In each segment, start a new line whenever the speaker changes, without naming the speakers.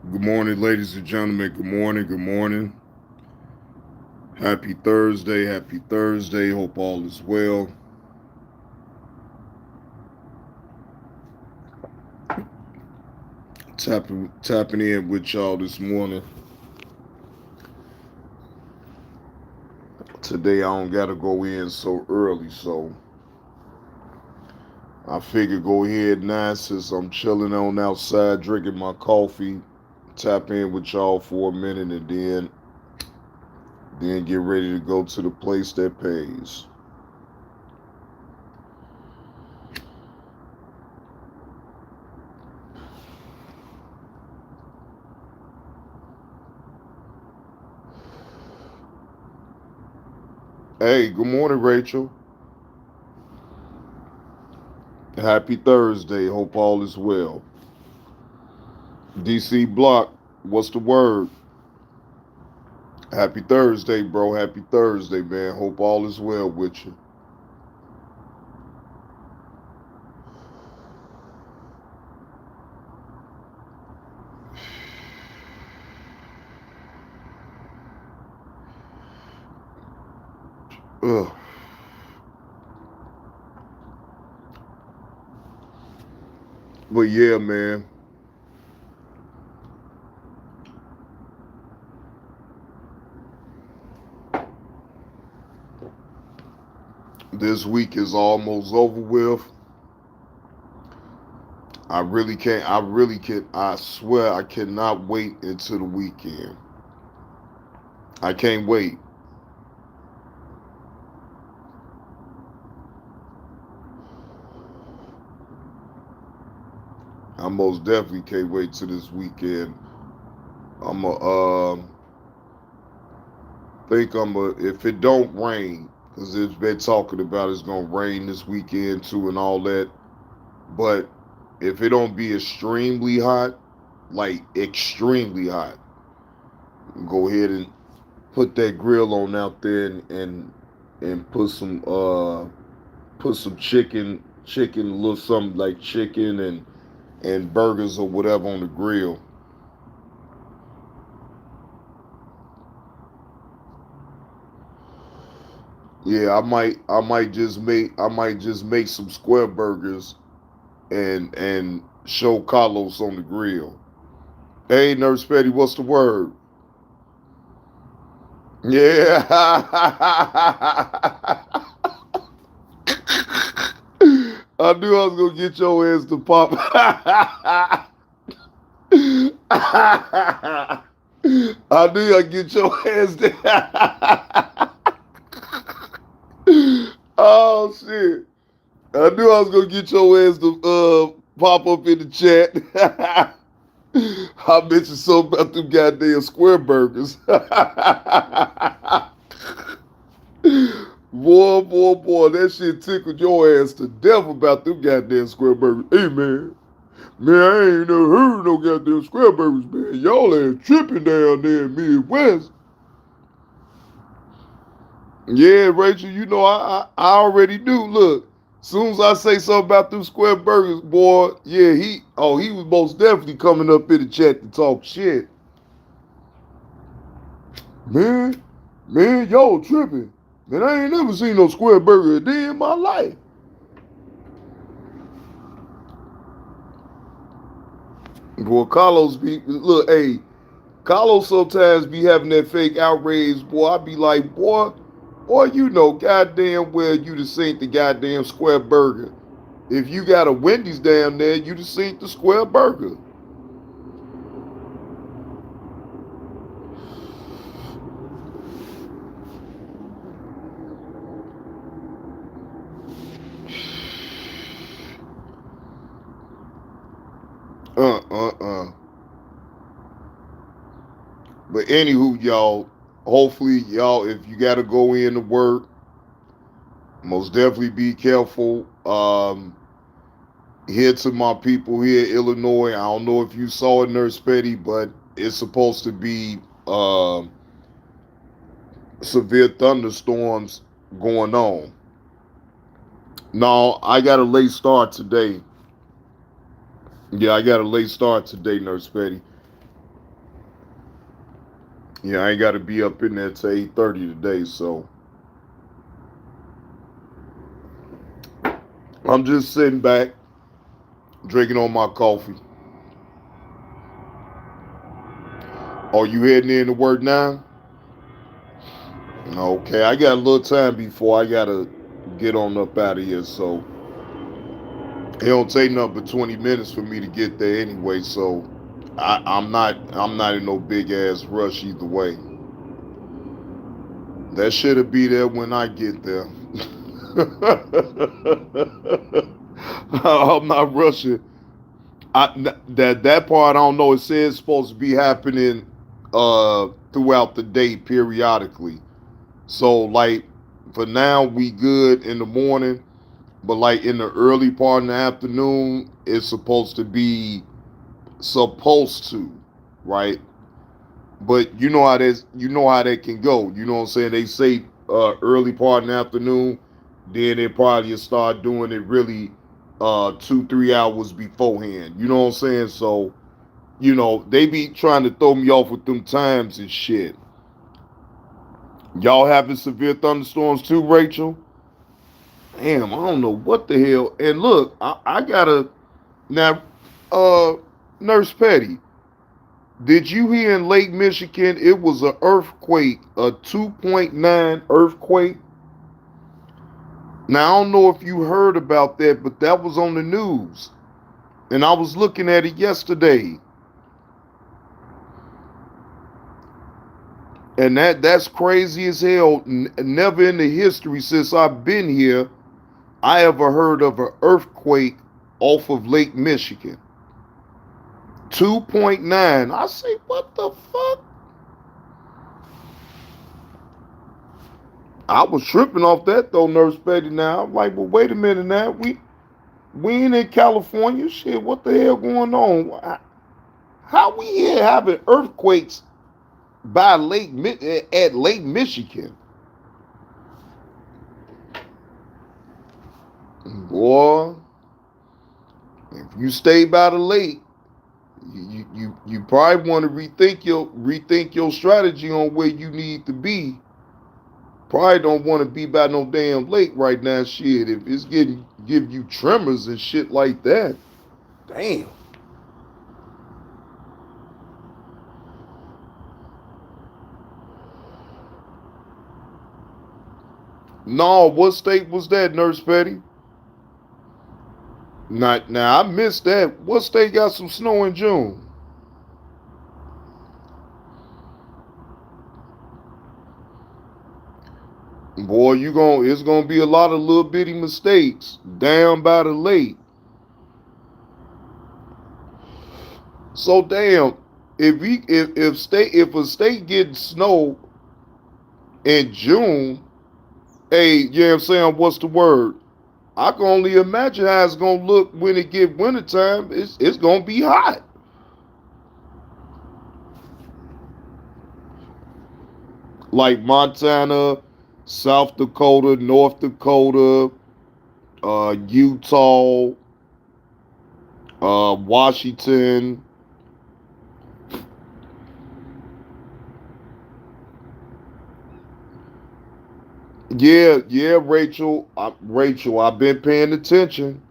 Good morning, ladies and gentlemen. Good morning. Good morning. Happy Thursday. Happy Thursday. Hope all is well. Tapping in with y'all this morning. Today I don't gotta go in so early, so I figure go ahead now since I'm chilling on outside drinking my coffee. Tap in with y'all for a minute and then get ready to go to the place that pays. Hey, good morning, Rachel. Happy Thursday. Hope all is well. DC Block, what's the word? Happy Thursday, bro. Happy Thursday, man. Hope all is well with you. Ugh. But yeah, man. This week is almost over with. I really can't. I really can. I swear I cannot wait until the weekend. I can't wait. I most definitely can't wait till this weekend. I'm a think I'm a if it don't rain because it's been talking about it's gonna rain this weekend too and all that. But if it don't be extremely hot, like extremely hot, go ahead and put that grill on out there and put some chicken, a little something like chicken and burgers or whatever on the grill. Yeah, I might just make some square burgers and show Carlos on the grill. Hey, Nurse Petty, what's the word? Yeah. I knew I was gonna get your ass to pop. I knew I'd get your ass there. Oh shit. I knew I was gonna get your ass to pop up in the chat. I mentioned something about them goddamn square burgers. Boy, that shit tickled your ass to death about them goddamn square burgers. Hey, man, I ain't never heard no goddamn square burgers, man. Y'all ass tripping down there in Midwest. Yeah, Rachel, you know, I already knew. Look, soon as I say something about them square burgers, boy, yeah, he was most definitely coming up in the chat to talk shit. Man, y'all tripping. Man, I ain't never seen no square burger a day in my life. Boy, hey, Carlos sometimes be having that fake outrage, boy. I be like, boy, you know goddamn well you just seen the goddamn square burger. If you got a Wendy's down there, you just seen the square burger. Uh. But anywho, y'all, hopefully y'all, if you gotta go in to work, most definitely be careful. Here to my people here in Illinois. I don't know if you saw it, Nurse Petty, but it's supposed to be severe thunderstorms going on. No, I got a late start today. Yeah, I got a late start today, Nurse Petty. Yeah, I ain't got to be up in there till 8:30 today, so I'm just sitting back, drinking on my coffee. Are you heading in to work now? Okay, I got a little time before I gotta get on up out of here, so it don't take nothing but 20 minutes for me to get there anyway. So I'm not in no big ass rush either way. That should be there when I get there. I'm not rushing. That part I don't know. It says it's supposed to be happening throughout the day periodically. So like for now we good in the morning, but like in the early part in the afternoon, it's supposed to, right? But you know how that can go. You know what I'm saying? They say early part in the afternoon, then they probably start doing it really 2-3 hours beforehand. You know what I'm saying? So, they be trying to throw me off with them times and shit. Y'all having severe thunderstorms too, Rachel? Damn, I don't know what the hell. And look, I gotta now Nurse Petty. Did you hear in Lake Michigan it was an earthquake, a 2.9 earthquake? Now I don't know if you heard about that, but that was on the news. And I was looking at it yesterday. And that's crazy as hell. Never in the history since I've been here, I ever heard of an earthquake off of Lake Michigan. 2.9. I say, what the fuck? I was tripping off that though, Nurse Betty. Now I'm like, well, wait a minute. Now we ain't in California. Shit, what the hell going on? How we here having earthquakes by at Lake Michigan? Boy, if you stay by the lake, you probably want to rethink your strategy on where you need to be. Probably don't want to be by no damn lake right now. Shit, if it's give you tremors and shit like that, damn. No, what state was that, Nurse Petty? Not now. I missed that. What state got some snow in June? Boy, it's gonna be a lot of little bitty mistakes down by the lake. So damn, if a state gets snow in June, hey, you know what I'm saying? What's the word? I can only imagine how it's gonna look when it get wintertime. It's gonna be hot. Like Montana, South Dakota, North Dakota, Utah, Washington. Yeah, Rachel. Rachel, I've been paying attention.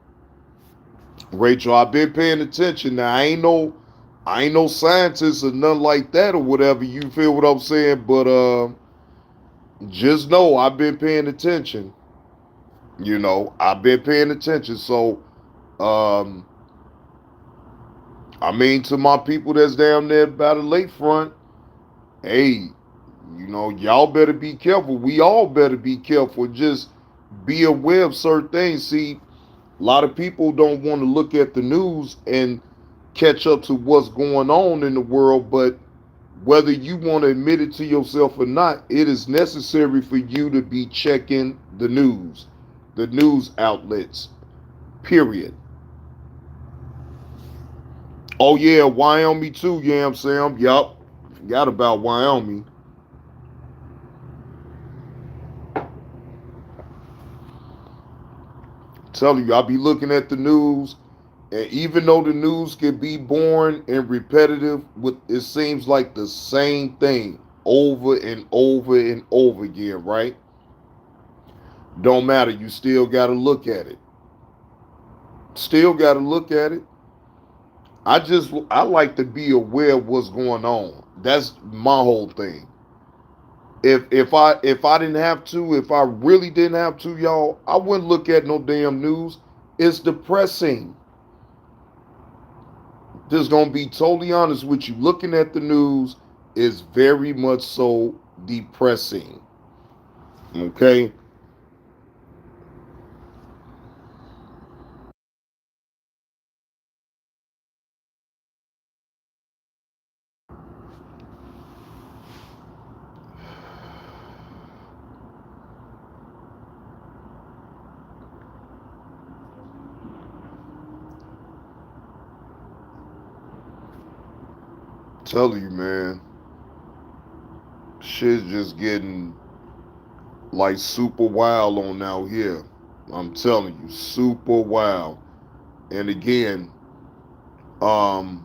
Rachel, I've been paying attention. Now I ain't no scientist or nothing like that or whatever. You feel what I'm saying? But just know I've been paying attention. I've been paying attention. So um, I mean, to my people that's down there by the lakefront, hey, y'all better be careful. We all better be careful. Just be aware of certain things. See, a lot of people don't want to look at the news and catch up to what's going on in the world, but whether you want to admit it to yourself or not, it is necessary for you to be checking the news outlets, period. Oh, yeah, Wyoming too, yeah, I'm saying. Yup, forgot about Wyoming. Telling you, I be looking at the news, and even though the news can be boring and repetitive, with it seems like the same thing. over and over and over again, right? Don't matter. You still got to look at it. Still got to look at it. I like to be aware of what's going on. That's my whole thing. If I didn't have to, if I really didn't have to, y'all, I wouldn't look at no damn news. It's depressing. Just gonna be totally honest with you. Looking at the news is very much so depressing. Okay? Tell you, man, shit's just getting like super wild on out here. I'm telling you, super wild. And again, um,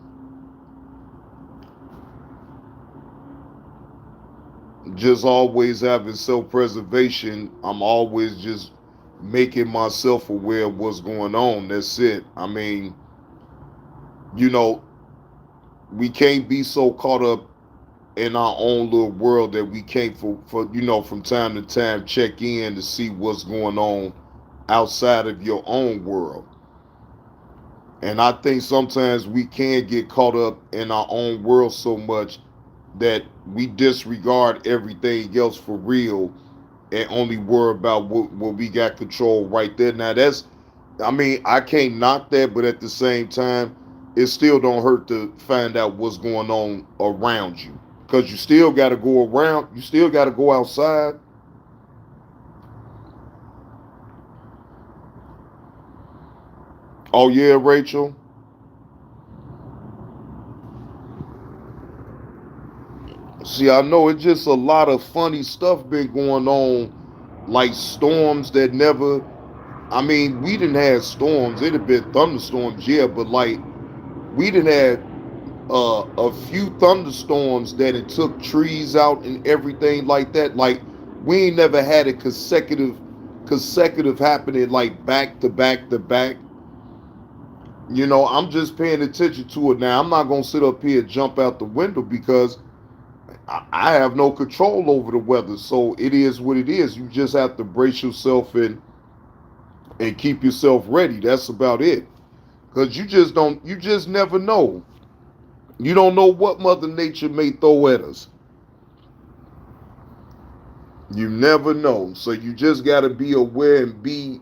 just always having self-preservation. I'm always just making myself aware of what's going on. That's it. I mean, you know, we can't be so caught up in our own little world that we can't from time to time check in to see what's going on outside of your own world. And I think sometimes we can get caught up in our own world so much that we disregard everything else for real and only worry about what we got control right there. Now that's, I mean, I can't knock that, but at the same time, it still don't hurt to find out what's going on around you, because you still got to go around. You still got to go outside. Oh yeah, Rachel. See, I know it's just a lot of funny stuff been going on, like storms that never. I mean, we didn't have storms. It had been thunderstorms, yeah, but like we didn't have a few thunderstorms that it took trees out and everything like that. Like we ain't never had a consecutive happening like back to back to back. I'm just paying attention to it now. I'm not gonna sit up here and jump out the window because I have no control over the weather. So it is what it is. You just have to brace yourself and keep yourself ready. That's about it. Because you just never know. You don't know what Mother Nature may throw at us. You never know. So you just got to be aware and be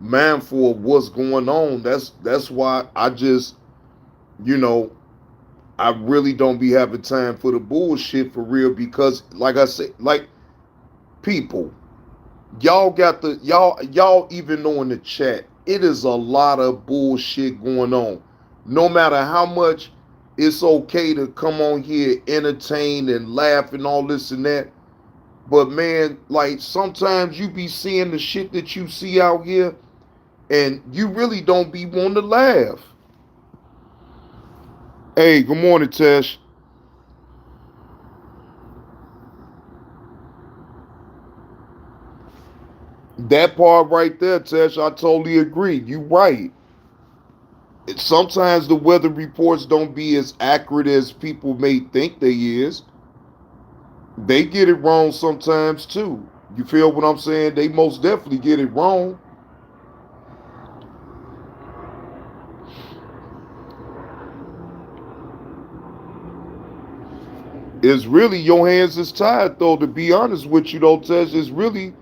mindful of what's going on. That's why you know, I really don't be having time for the bullshit for real because like I said, like people, y'all even know in the chat, it is a lot of bullshit going on. No matter how much it's okay to come on here, entertain and laugh and all this and that. But man, like sometimes you be seeing the shit that you see out here and you really don't be wanting to laugh. Hey, good morning, Tesh. That part right there, Tesh, I totally agree. You right. Sometimes the weather reports don't be as accurate as people may think they is. They get it wrong sometimes too. You feel what I'm saying? They most definitely get it wrong. It's really your hands is tied though, to be honest with you though, Tess. It's really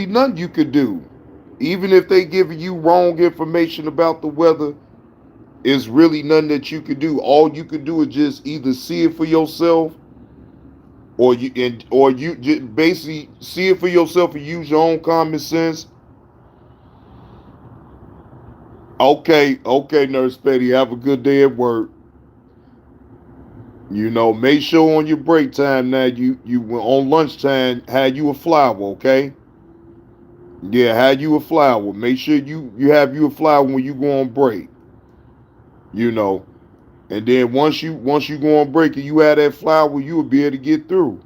nothing you could do. Even if they give you wrong information about the weather, it's really nothing that you could do. All you could do is just either see it for yourself or you just basically see it for yourself and use your own common sense. Okay, Nurse Betty, have a good day at work. Make sure on your break time now you on lunchtime had you a flower, okay? Yeah, had you a flower. Make sure you have you a flower when you go on break. You know, And then once you go on break and you have that flour, you will be able to get through.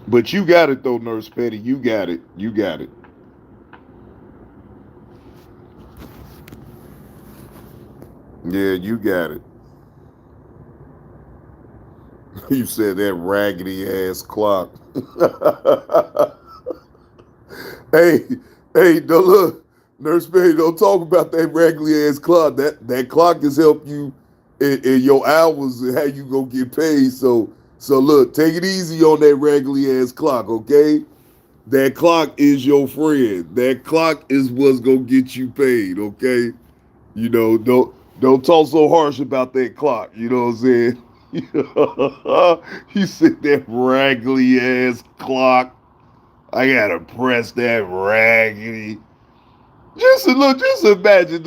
But you got it though, Nurse Petty. You got it. You got it. Yeah, you got it. You said that raggedy ass clock. Hey, hey, don't look, Nurse Petty, don't talk about that raggedy ass clock. That clock has helped you in your hours and how you gonna get paid. So look, take it easy on that raggedy ass clock, okay? That clock is your friend. That clock is what's gonna get you paid, okay? You know, don't talk so harsh about that clock. You know what I'm saying? He said that raggedy ass clock. I gotta press that raggedy. Just look, just imagine.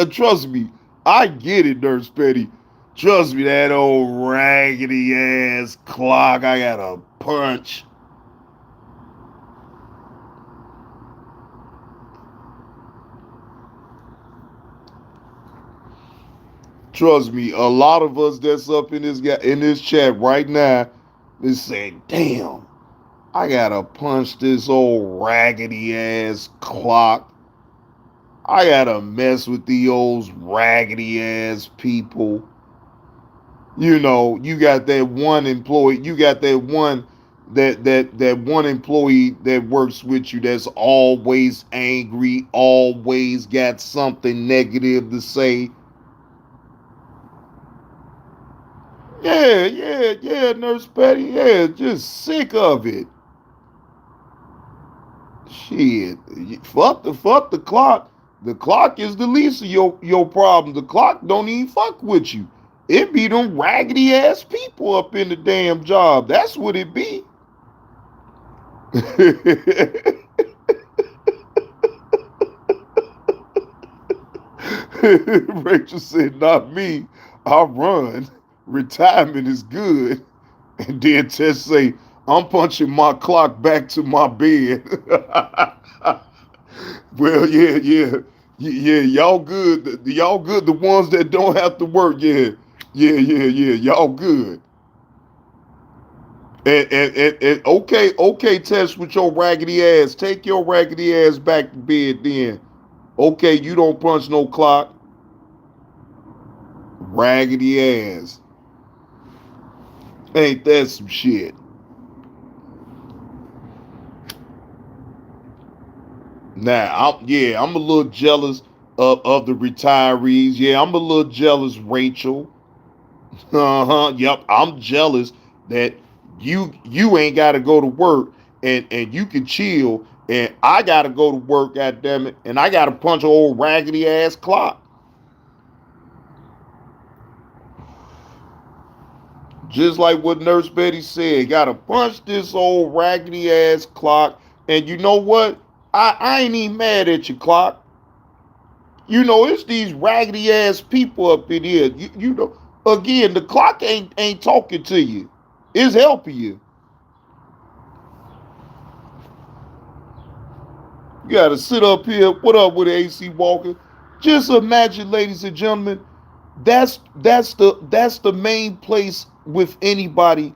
Trust me, I get it, Nurse Petty. Trust me, that old raggedy ass clock. I gotta punch. Trust me, a lot of us that's up in this chat right now is saying, "Damn, I gotta punch this old raggedy ass clock. I gotta mess with the old raggedy ass people." You know, you got that one employee, you got that one employee that works with you that's always angry, always got something negative to say. Yeah, Nurse Patty. Yeah, just sick of it. Shit, fuck the clock. The clock is the least of your problem. The clock don't even fuck with you. It be them raggedy ass people up in the damn job. That's what it be. Rachel said, "Not me. I run. Retirement is good." And then Tess say, "I'm punching my clock back to my bed." Well, yeah. Y'all good. Y'all good. The ones that don't have to work. Yeah. Y'all good. And okay, Tess, with your raggedy ass. Take your raggedy ass back to bed then. Okay, you don't punch no clock. Raggedy ass. Ain't that some shit? Now, I'm a little jealous of the retirees. Yeah, I'm a little jealous, Rachel. Uh-huh. Yep, I'm jealous that you ain't got to go to work and you can chill and I got to go to work, goddamn it, and I got to punch an old raggedy ass clock. Just like what Nurse Betty said, got to punch this old raggedy ass clock. And you know what? I ain't even mad at your clock. You know, it's these raggedy ass people up in here. You know, again, the clock ain't talking to you. It's helping you. You gotta sit up here. What up with AC Walker? Just imagine, ladies and gentlemen, that's the main place with anybody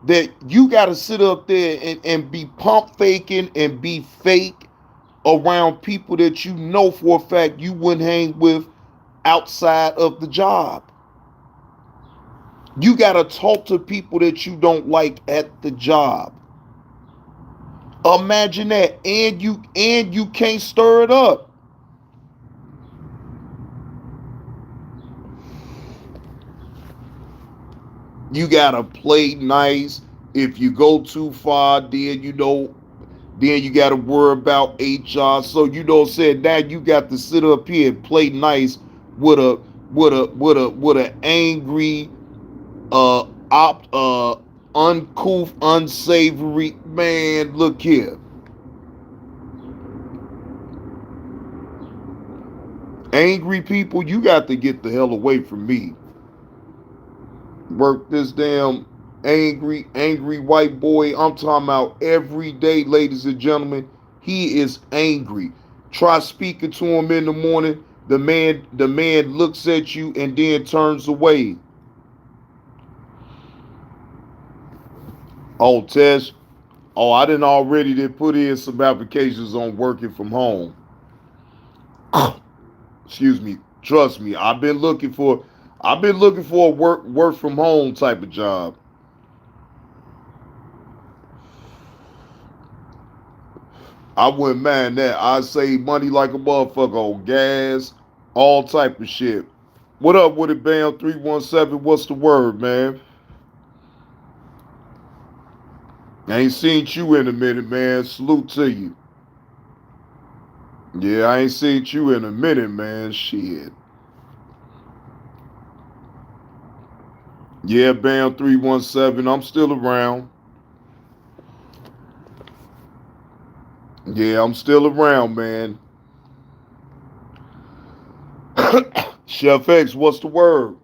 that you gotta sit up there and be pump faking and be fake around people that you know for a fact you wouldn't hang with outside of the job. You got to talk to people that you don't like at the job. Imagine that, and you can't stir it up. You got to play nice. If you go too far, then you got to worry about HR. So you know, said now you got to sit up here and play nice with a angry, uncouth, unsavory man. Look here, angry people. You got to get the hell away from me. Work this damn angry white boy. I'm talking about every day, ladies and gentlemen. He is angry. Try speaking to him in the morning. The man looks at you and then turns away. Oh, Tess. Oh, I didn't already did put in some applications on working from home. Excuse me. Trust me, I've been looking for a work from home type of job. I wouldn't mind that. I save money like a motherfucker on gas, all type of shit. What up with it, Bam 317? What's the word, man? I ain't seen you in a minute, man. Salute to you. Yeah, I ain't seen you in a minute, man. Shit. Yeah, Bam 317. I'm still around. Yeah, I'm still around, man. Chef X, what's the word?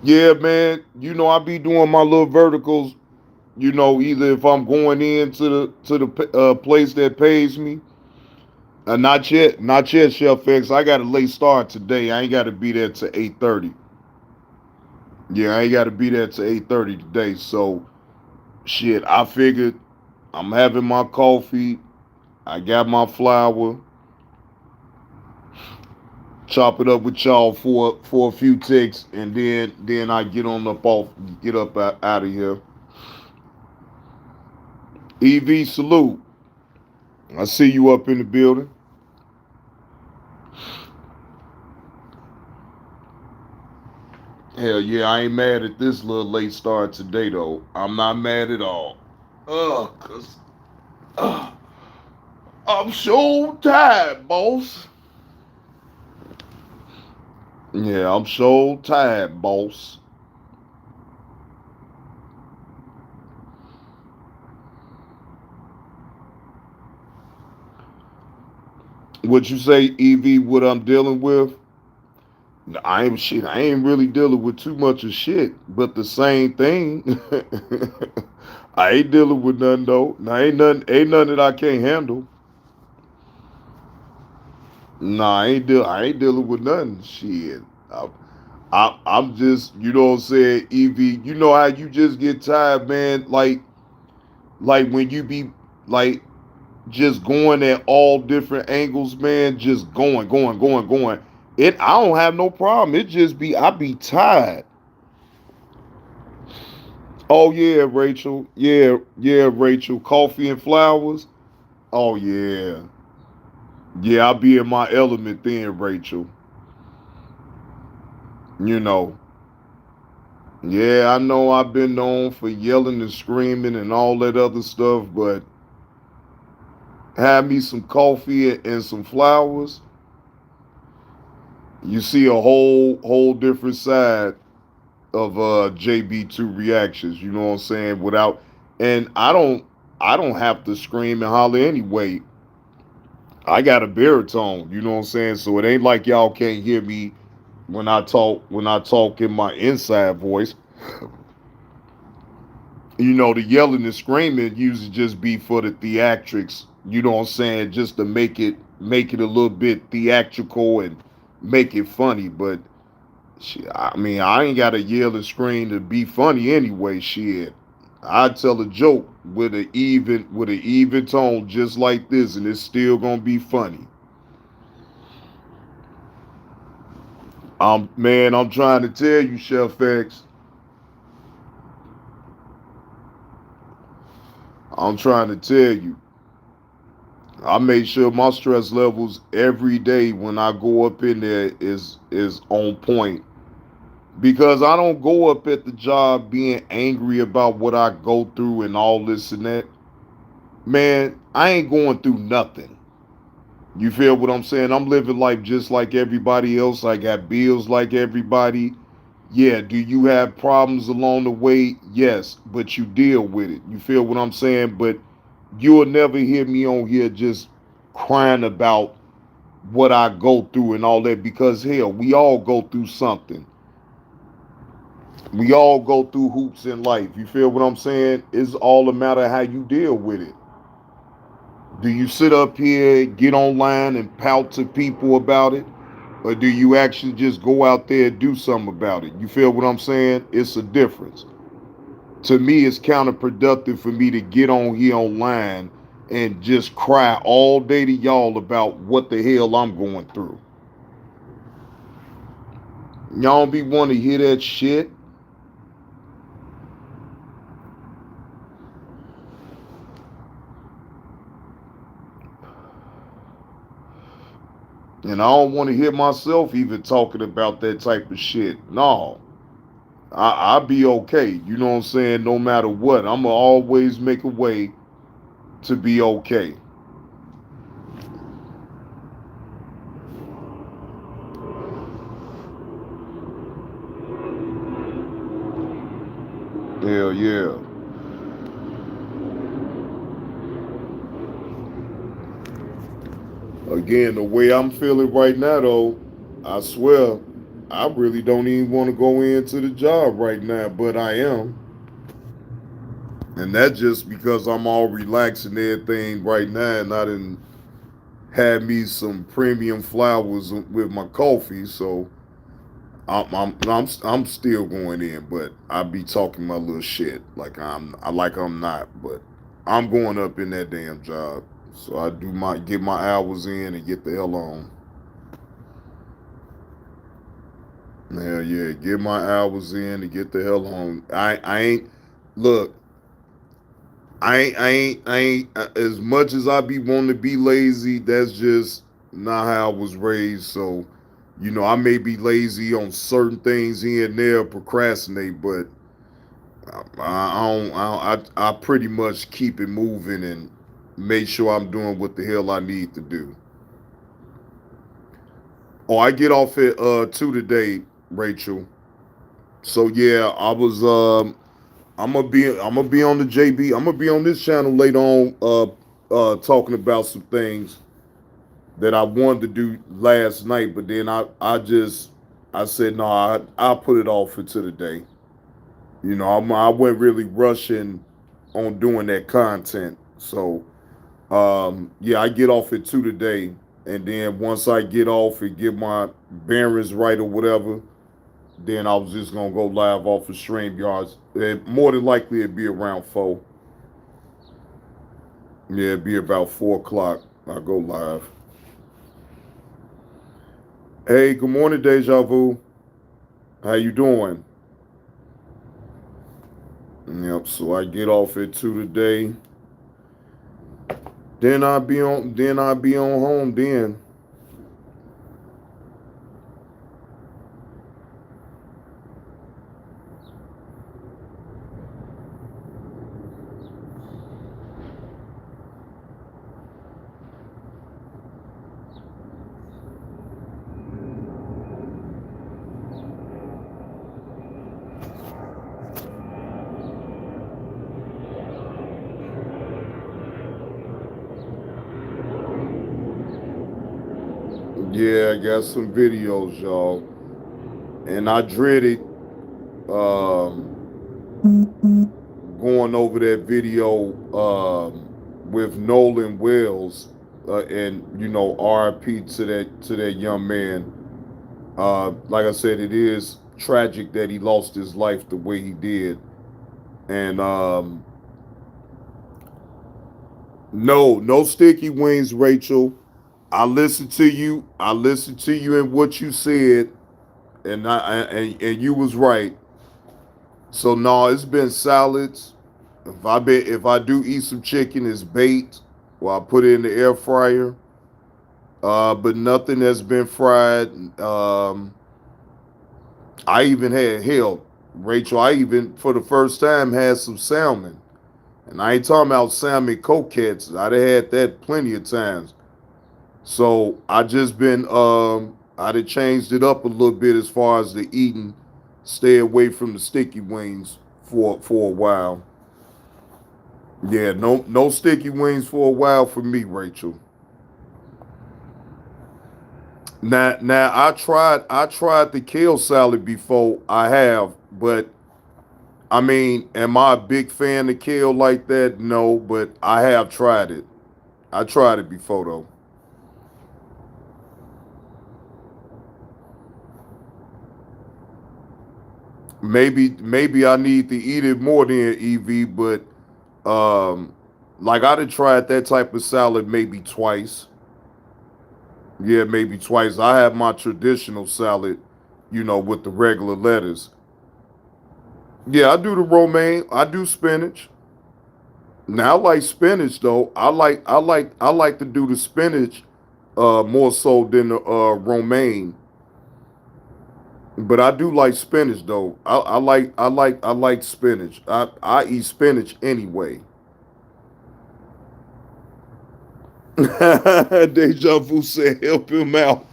Yeah, man. I be doing my little verticals. Either if I'm going into the place that pays me. Not yet, Chef X. I got a late start today. I ain't got to be there till 8:30. Yeah, I ain't got to be there till 8:30 today. So shit, I figured I'm having my coffee. I got my flour. Chop it up with y'all for a few ticks, and then I get up out of here. EV salute. I see you up in the building. Hell yeah, I ain't mad at this little late start today though. I'm not mad at all. Cause uh, I'm so tired, boss. Yeah, I'm so tired, boss. What you say, EV? What I'm dealing with? I ain't shit. I ain't really dealing with too much of shit, but the same thing. I ain't dealing with nothing though. Nah, ain't nothing that I can't handle. Nah, I ain't dealing with nothing. Shit. I, I'm just, what I'm saying, Evie. You know how you just get tired, man. Like when you be like just going at all different angles, man. Just going. I don't have no problem. It just be I be tired. Oh yeah, Rachel. Yeah, Rachel. Coffee and flowers. Oh yeah. Yeah, I'll be in my element then, Rachel. You know. Yeah, I know I've been known for yelling and screaming and all that other stuff, but have me some coffee and some flowers, you see a whole different side of JB2 reactions, you know what I'm saying? Without and I don't have to scream and holler anyway. I got a baritone, you know what I'm saying? So it ain't like y'all can't hear me when I talk in my inside voice. The yelling and screaming usually just be for the theatrics, you know what I'm saying, just to make it a little bit theatrical and make it funny. But shit, I mean, I ain't got to yell and scream to be funny anyway. Shit, I tell a joke with an even tone just like this, and it's still gonna be funny. I'm trying to tell you, Chef X. I'm trying to tell you. I make sure my stress levels every day when I go up in there is on point, because I don't go up at the job being angry about what I go through and all this and that. Man, I ain't going through nothing. You feel what I'm saying? I'm living life just like everybody else. I got bills like everybody. Yeah, do you have problems along the way? Yes, but you deal with it. You feel what I'm saying? But you'll never hear me on here just crying about what I go through and all that, because hell, we all go through something. We all go through hoops in life. You feel what I'm saying? It's all a matter of how you deal with it. Do you sit up here, get online, and pout to people about it? Or do you actually just go out there and do something about it? You feel what I'm saying? It's a difference. To me, it's counterproductive for me to get on here online and just cry all day to y'all about what the hell I'm going through. Y'all be want to hear that shit. And I don't want to hear myself even talking about that type of shit. No, I'll be okay. You know what I'm saying? No matter what, I'm going to always make a way to be okay. Hell yeah. Again, the way I'm feeling right now, though, I swear, I really don't even want to go into the job right now, but I am. And that's just because I'm all relaxed and everything right now, and I didn't have me some premium flowers with my coffee, so I'm still going in, but I be talking my little shit like I'm not, but I'm going up in that damn job. So I do my get my hours in and get the hell on. Hell yeah, get my hours in and get the hell on. I ain't look. I ain't as much as I be wanting to be lazy. That's just not how I was raised. So, I may be lazy on certain things here and there, procrastinate, but I pretty much keep it moving and make sure I'm doing what the hell I need to do. Oh, I get off at 2 today, Rachel. So yeah, I'm gonna be on the JB. I'm gonna be on this channel later on, talking about some things that I wanted to do last night, but then I said no, I'll put it off until today. I wasn't really rushing on doing that content. So yeah, I get off at 2 today, and then once I get off and get my bearings right or whatever, then I was just gonna go live off of StreamYards. More than likely it'd be around 4. Yeah, it'd be about 4 o'clock. I'll go live. Hey, good morning, Deja Vu. How you doing? Yep. So I get off at 2 today. Then I'll be on. Then I'll be on home. Then. Yeah, I got some videos, y'all, and I dreaded going over that video with Nolan Wells, and R.I.P. to that young man. Like I said, it is tragic that he lost his life the way he did, and no sticky wings, Rachel. I listened to you. I listened to you and what you said, and you was right. So no, it's been salads. If I do eat some chicken, it's baked. Well, I put it in the air fryer. But nothing that's been fried. I even had hell, Rachel. I even for the first time had some salmon, and I ain't talking about salmon croquettes. I'd have had that plenty of times. So I just been I'd have changed it up a little bit as far as the eating. Stay away from the sticky wings for a while. Yeah, no sticky wings for a while for me, Rachel. Now I tried the kale salad before. I have, but I mean, am I a big fan of kale like that? No, but I have tried it. I tried it before though. Maybe I need to eat it more than EV, but um, like I done tried that type of salad maybe twice. Yeah, maybe twice. I have my traditional salad, with the regular lettuce. Yeah, I do the romaine. I do spinach. Now I like spinach though. I like to do the spinach more so than the romaine. But I do like spinach though. I like spinach. I eat spinach anyway. Deja vu said help him out.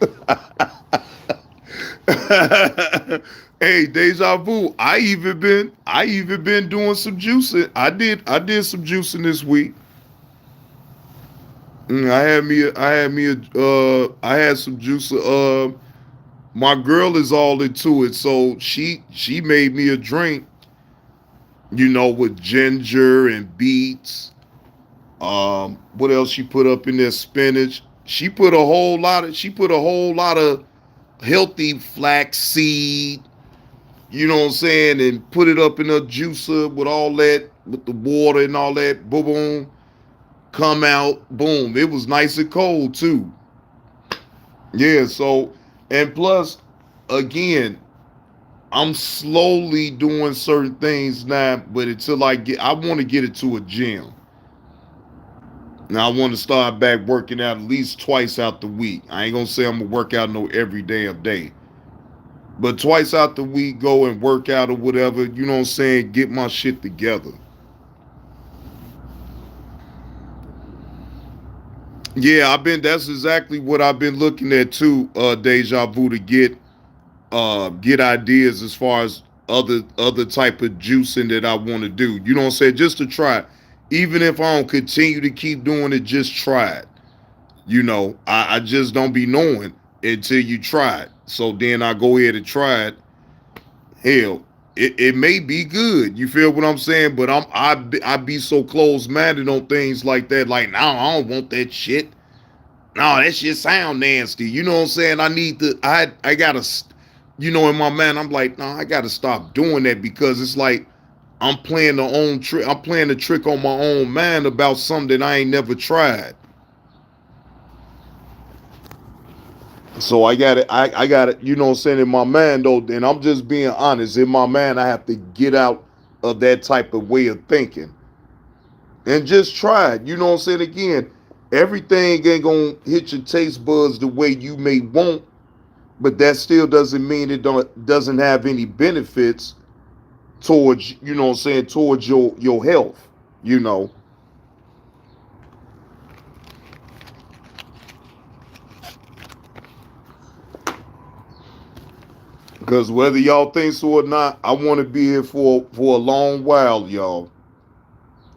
Hey, deja vu. I even been doing some juicing. I did some juicing this week. I had some juicer. My girl is all into it, so she made me a drink, with ginger and beets. What else she put up in there? Spinach. She put a whole lot of healthy flaxseed, you know what I'm saying, and put it up in a juicer with all that, with the water and all that. Boom, boom, come out, boom. It was nice and cold too. Yeah. So, and plus, again, I'm slowly doing certain things now, but until I want to get it to a gym. Now I want to start back working out at least twice out the week. I ain't gonna say I'm gonna work out no every damn day, but twice out the week, go and work out or whatever. You know what I'm saying? Get my shit together. Yeah, I've been. That's exactly what I've been looking at too. Deja vu to get ideas as far as other type of juicing that I want to do. You know what I'm saying? Just to try. Even if I don't continue to keep doing it, just try it. I just don't be knowing until you try it. So then I go ahead and try it. Hell, it may be good. You feel what I'm saying? But I be so close minded on things like that. Like, no, I don't want that shit. No, that shit sound nasty. You know what I'm saying? I gotta, in my mind, I'm like, no, I gotta stop doing that because it's like I'm playing the own trick. I'm playing the trick on my own mind about something that I ain't never tried. So I got it. I got it. You know what I'm saying, in my mind though, and I'm just being honest. In my mind, I have to get out of that type of way of thinking and just try it. You know what I'm saying? Again, everything ain't gonna hit your taste buds the way you may want, but that still doesn't mean it doesn't have any benefits towards, what I'm saying, towards your health. You know, because whether y'all think so or not, I want to be here for a long while, y'all.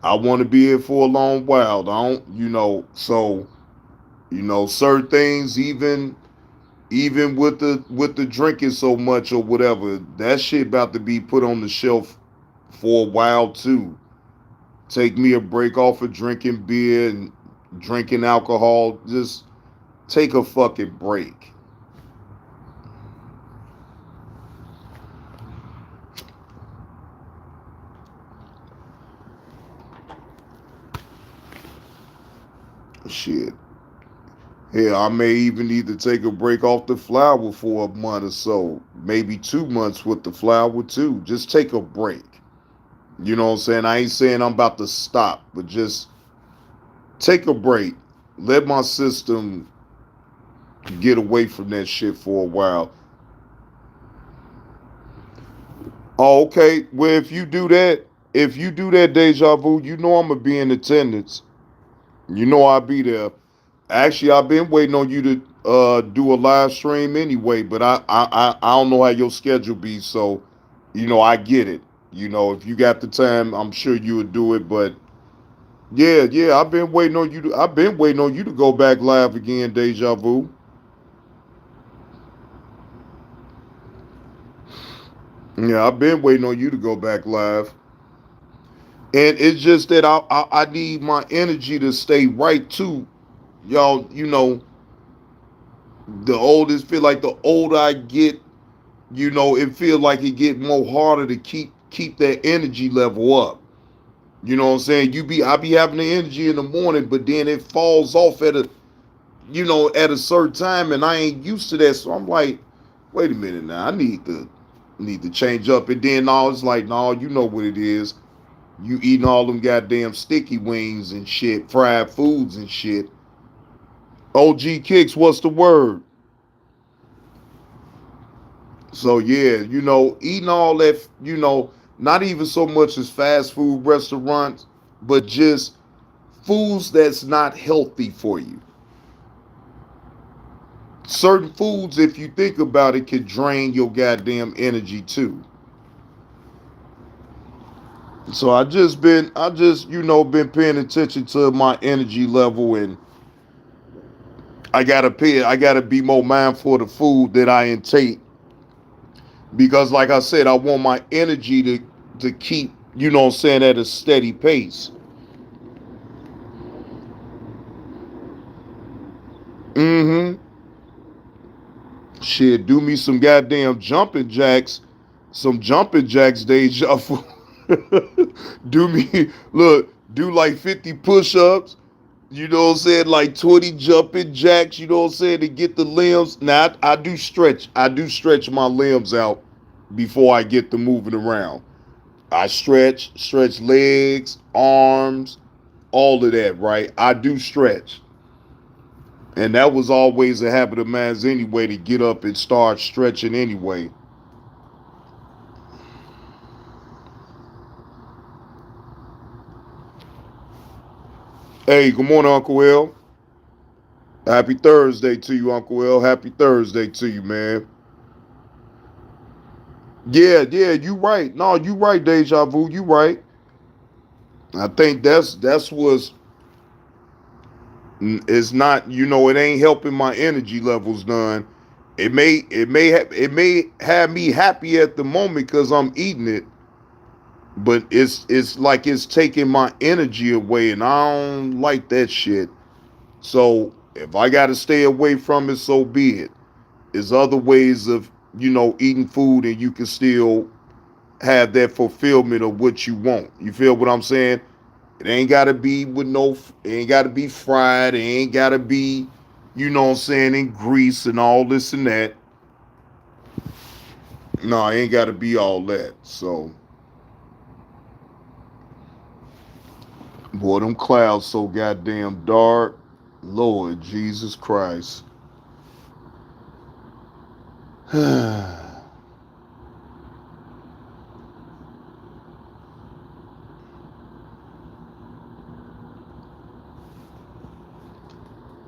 I want to be here for a long while. I don't, so certain things, even with the drinking so much or whatever, that shit about to be put on the shelf for a while too. Take me a break off of drinking beer and drinking alcohol. Just take a fucking break. Shit. Hell, I may even need to take a break off the flower for a month or so. Maybe 2 months with the flower too. Just take a break. You know what I'm saying? I ain't saying I'm about to stop, but just take a break. Let my system get away from that shit for a while. Oh, okay. Well, if you do that, deja vu, I'm gonna be in attendance. I'll be there. Actually, I've been waiting on you to do a live stream anyway, but I don't know how your schedule be, so I get it. If you got the time, I'm sure you would do it. But yeah, I've been waiting on you to go back live again, deja vu. Yeah, I've been waiting on you to go back live. And it's just that I need my energy to stay right too. Y'all, the oldest feel like the older I get, it feels like it get more harder to keep that energy level up. You know what I'm saying? I be having the energy in the morning, but then it falls off at a certain time, and I ain't used to that. So I'm like, wait a minute now, I need to change up. And then now it's like, no, you know what it is. You eating all them goddamn sticky wings and shit, fried foods and shit. OG Kicks, what's the word? So yeah, eating all that, not even so much as fast food restaurants, but just foods that's not healthy for you. Certain foods, if you think about it, can drain your goddamn energy too. So been paying attention to my energy level, and I gotta be more mindful of the food that I intake, because like I said, I want my energy to keep, what I'm saying, at a steady pace. Mm-hmm. Shit, do me some goddamn jumping jacks. Some jumping jacks, deja vu. Do like 50 push-ups, what I'm saying, like 20 jumping jacks, what I'm saying, to get the limbs. Now, I do stretch. I do stretch my limbs out before I get to moving around. I stretch legs, arms, all of that, right? I do stretch. And that was always a habit of mine anyway, to get up and start stretching anyway. Hey, good morning, Uncle L. Happy Thursday to you, Uncle L. Happy Thursday to you, man. Yeah, you right. No, you right, Deja Vu. You right. I think that's what's it's not, it ain't helping my energy levels none. It may have me happy at the moment because I'm eating it, but it's like it's taking my energy away, and I don't like that shit. So if I gotta stay away from it, so be it. There's other ways of, eating food, and you can still have that fulfillment of what you want. You feel what I'm saying? It ain't gotta be with no. It ain't gotta be fried. It ain't gotta be, what I'm saying, in grease and all this and that. No, it ain't gotta be all that. So, boy, them clouds so goddamn dark. Lord Jesus Christ.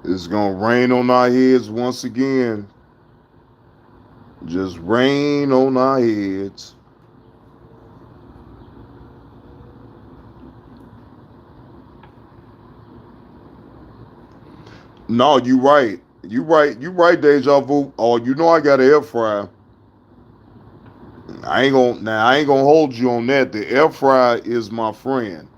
It's gonna rain on our heads once again. Just rain on our heads. No, you right. You right. You right, Deja Vu. Oh, I got an air fryer. I ain't gonna hold you on that. The air fryer is my friend.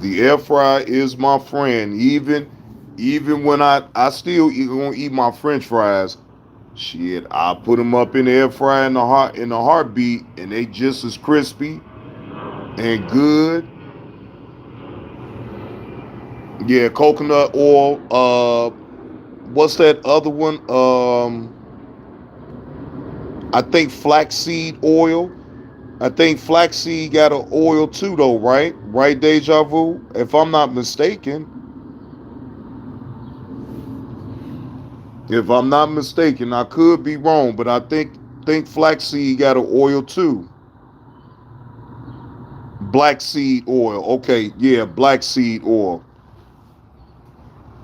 The air fryer is my friend. Even when I still gonna eat my French fries. Shit, I put them up in the air fryer in the heartbeat, and they just as crispy and good. Yeah, coconut oil. What's that other one? I think flaxseed oil. I think flaxseed got an oil too, though, right? Right, Deja Vu? If I'm not mistaken. If I'm not mistaken, I could be wrong, but I think flaxseed got an oil too. Black seed oil. Okay, yeah, black seed oil.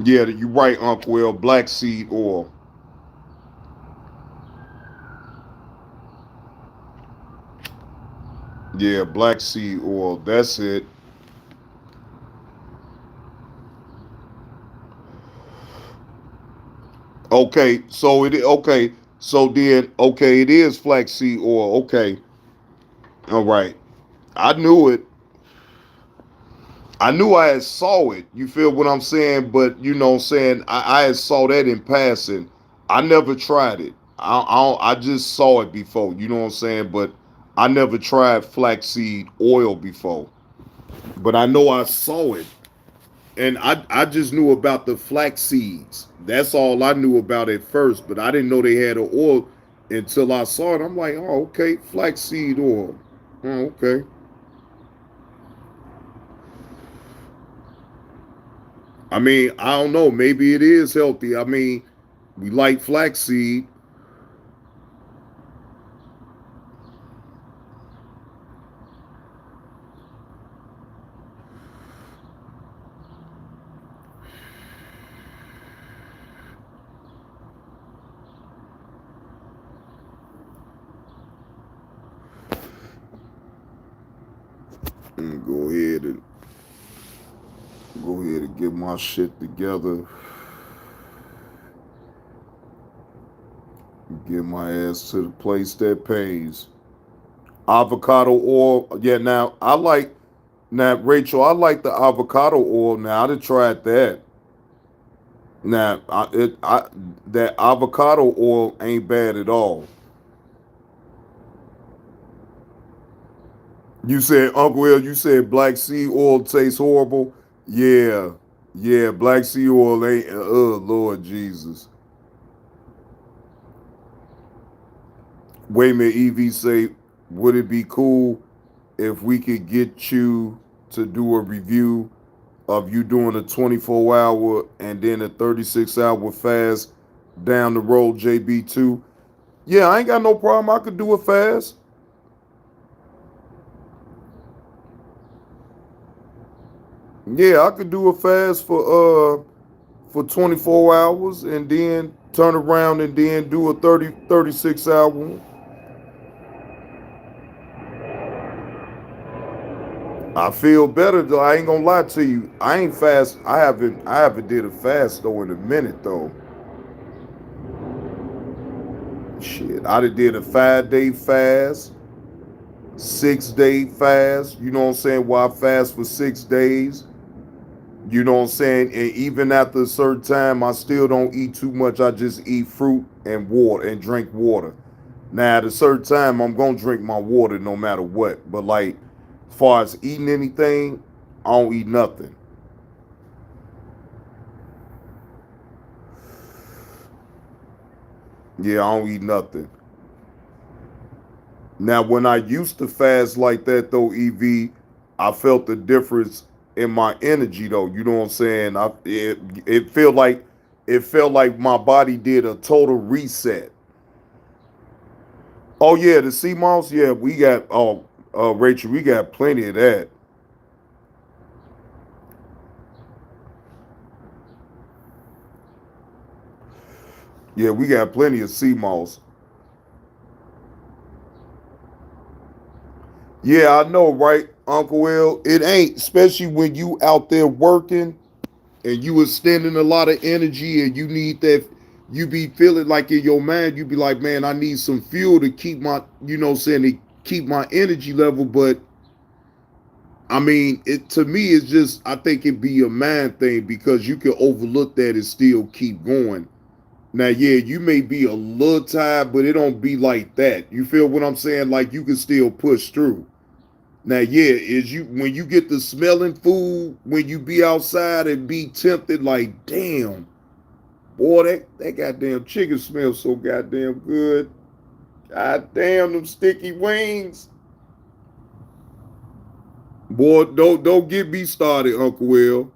Yeah, you're right, Uncle Will. Black seed oil. Yeah, black seed oil. That's it. Okay, so okay. So then, okay, it is flaxseed oil. Okay, all right. I knew it. I knew I had saw it. You feel what I'm saying? But you know what I'm saying? I had saw that in passing. I never tried it. I just saw it before. You know what I'm saying? But I never tried flaxseed oil before. But I know I saw it. And I just knew about the flax seeds. That's all I knew about at first. But I didn't know they had an oil until I saw it. I'm like, oh, okay, flaxseed oil. Oh, okay. I mean, I don't know. Maybe it is healthy. I mean, we like flaxseed. Go ahead and get my shit together. Get my ass to the place that pays. Avocado oil. Yeah, now I like now Rachel, I like the avocado oil. Now I done tried that. Now that avocado oil ain't bad at all. You said Uncle Will, you said black seed oil tastes horrible. Yeah. Yeah, black seed oil ain't Lord Jesus. Wait a minute, EV say, would it be cool if we could get you to do a review of you doing a 24-hour and then a 36-hour fast down the road, JB2? Yeah, I ain't got no problem. I could do a fast. Yeah, I could do a fast for 24 hours and then turn around and then do a 36 hour one. I feel better though. I ain't gonna lie to you. I ain't fast. I haven't did a fast though in a minute though. Shit, I did a 5 day fast, 6 day fast. You know what I'm saying? Why I fast for 6 days? You know what I'm saying? And even after a certain time, I still don't eat too much. I just eat fruit and water and drink water. Now at a certain time, I'm gonna drink my water no matter what. But like, as far as eating anything, I don't eat nothing. Yeah, I don't eat nothing. Now, when I used to fast like that, though, EV, I felt the difference in my energy, though. You know what I'm saying? It felt like my body did a total reset. Oh yeah, the sea moss. Yeah, we got. Oh, Rachel, we got plenty of that. Yeah, we got plenty of sea moss. Yeah, I know, right, Uncle Will? It ain't, especially when you out there working and you extending a lot of energy and you need that. You be feeling like in your mind, you be like, man, I need some fuel to keep my, you know, saying to keep my energy level. But I mean, it to me, it's just I think it be a mind thing because you can overlook that and still keep going. Now, yeah, you may be a little tired, but it don't be like that. You feel what I'm saying? Like you can still push through. Now, yeah, is you when you get the smelling food when you be outside and be tempted, like, damn, boy, that goddamn chicken smells so goddamn good. God damn them sticky wings. Boy, don't get me started, Uncle Will.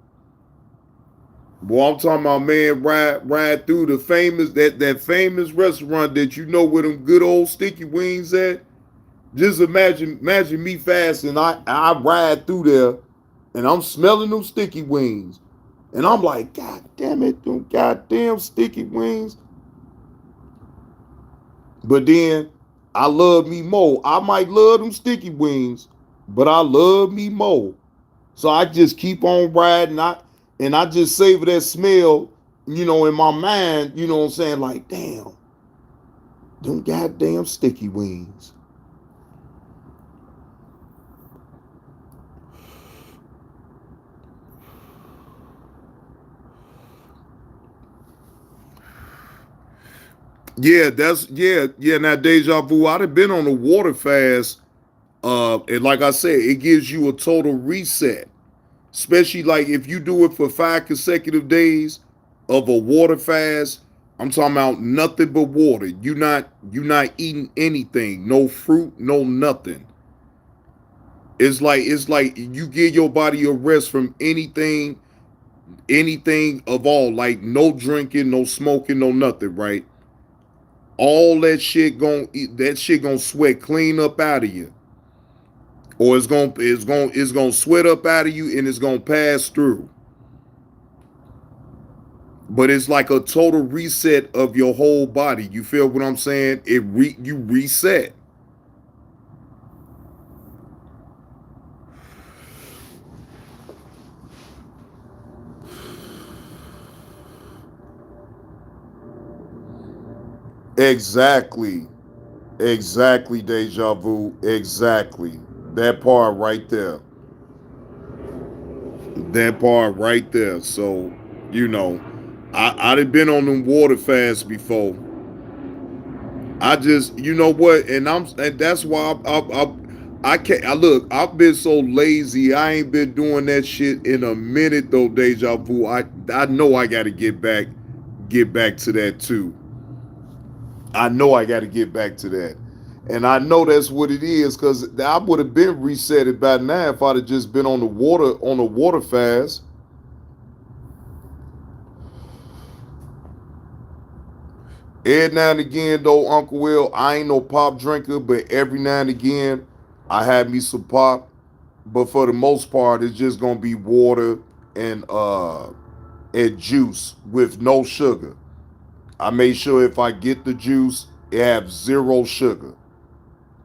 Boy, I'm talking about man ride through the famous that famous restaurant that you know where them good old sticky wings at. Just imagine me fasting. I ride through there and I'm smelling them sticky wings. And I'm like, God damn it, them goddamn sticky wings. But then I love me more. I might love them sticky wings, but I love me more. So I just keep on riding. I just savor that smell, you know, in my mind, you know what I'm saying? Like, damn. Them goddamn sticky wings. Yeah, that's yeah. Now deja vu. I'd have been on a water fast. And like I said, it gives you a total reset. Especially like if you do it for 5 consecutive days of a water fast. I'm talking about nothing but water. You not eating anything, no fruit, no nothing. It's like you give your body a rest from anything of all. Like no drinking, no smoking, no nothing. Right? All that shit gonna sweat clean up out of you, or it's gonna sweat up out of you and it's gonna pass through. But it's like a total reset of your whole body. You feel what I'm saying? You reset. Exactly. Exactly, deja vu. Exactly. That part right there. That part right there. So, you know, I'd have been on them water fasts before. I just, you know what, and that's why I can't. I look. I've been so lazy. I ain't been doing that shit in a minute though. Deja vu. I know I got to get back to that too. I know I got to get back to that, and I know that's what it is because I would have been resetted by now if I'd have just been on the water fast. Every now and again, though, Uncle Will, I ain't no pop drinker, but every now and again, I have me some pop. But for the most part, it's just gonna be water and juice with no sugar. I make sure if I get the juice, it have zero sugar.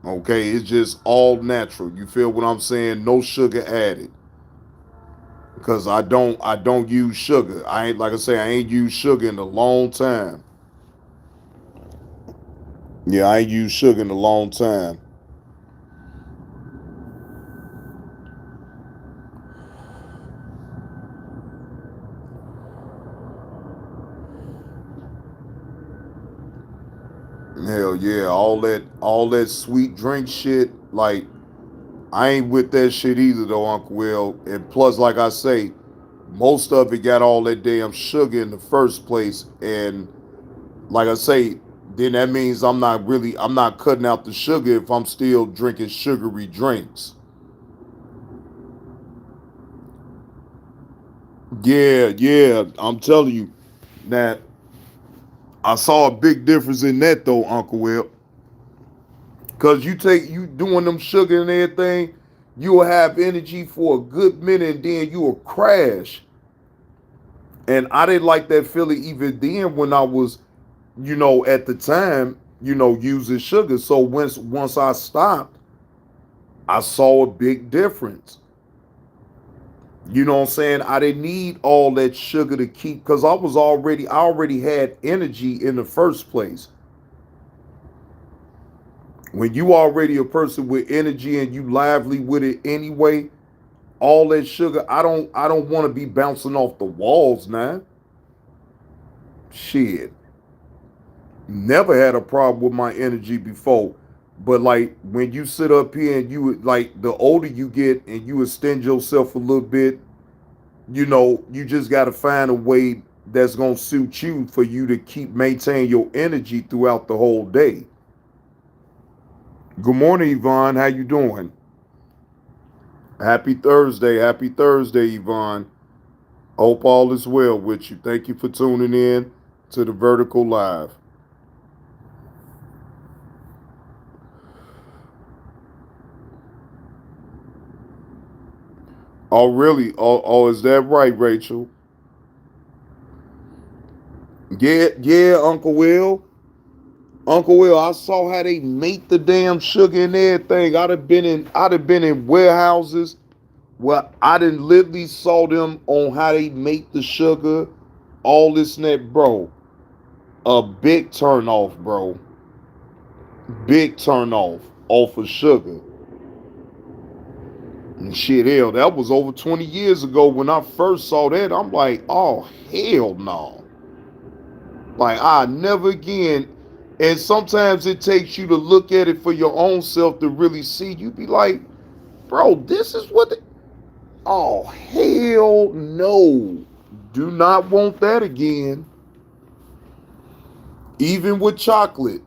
Okay, it's just all natural. You feel what I'm saying? No sugar added. Cause I don't use sugar. I ain't like I say I ain't used sugar in a long time. Yeah, I ain't used sugar in a long time. Hell yeah, all that sweet drink shit, like I ain't with that shit either though, Uncle Will. And plus, like I say, most of it got all that damn sugar in the first place. And like I say, then that means I'm not cutting out the sugar if I'm still drinking sugary drinks. Yeah, yeah. I'm telling you that I saw a big difference in that though, Uncle Will. Cause you doing them sugar and everything, you'll have energy for a good minute and then you'll crash. And I didn't like that feeling even then when I was, at the time, using sugar. So once I stopped, I saw a big difference. You know what I'm saying? I didn't need all that sugar to keep because I already had energy in the first place. When you already a person with energy and you lively with it anyway, all that sugar, I don't want to be bouncing off the walls now. Shit. Never had a problem with my energy before. But like when you sit up here and like the older you get and you extend yourself a little bit, you just gotta find a way that's gonna suit you for you to keep maintain your energy throughout the whole day. Good morning, Yvonne. How you doing? Happy Thursday. Happy Thursday, Yvonne. Hope all is well with you. Thank you for tuning in to the Vertical Live. Oh, really? Oh, is that right, Rachel? Yeah, yeah, Uncle Will. Uncle Will, I saw how they make the damn sugar and everything. I'd have been in warehouses where I didn't literally saw them on how they make the sugar, all this and that, bro. A big turn off, bro. Big turn off of sugar. And shit, hell, that was over 20 years ago when I first saw that. I'm like, oh, hell no. Like, I never again. And sometimes it takes you to look at it for your own self to really see. You be like, bro, this is what. Oh, hell no. Do not want that again. Even with chocolate.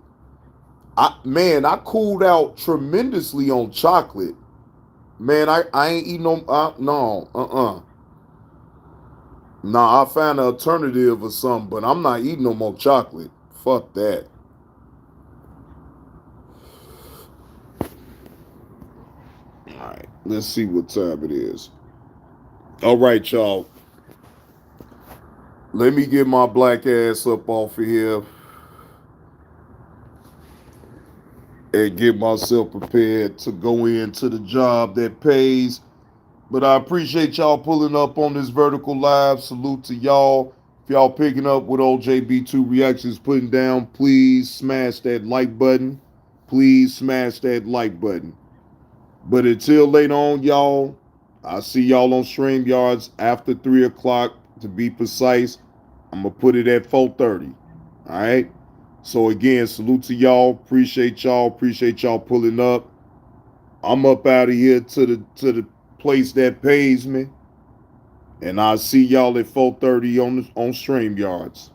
I cooled out tremendously on chocolate. Man, I ain't eating no, no, Nah, I found an alternative or something, but I'm not eating no more chocolate. Fuck that. All right, let's see what time it is. All right, y'all. Let me get my black ass up off of here and get myself prepared to go into the job that pays. But I appreciate y'all pulling up on this vertical live. Salute to y'all. If y'all picking up what old JB2 Reactions putting down, please smash that like button. Please smash that like button. But until later on, y'all, I'll see y'all on StreamYards after 3 o'clock. To be precise, I'm going to put it at 4:30. All right? So again, salute to y'all. Appreciate y'all. Appreciate y'all pulling up. I'm up out of here to the place that pays me. And I'll see y'all at 4:30 on StreamYards.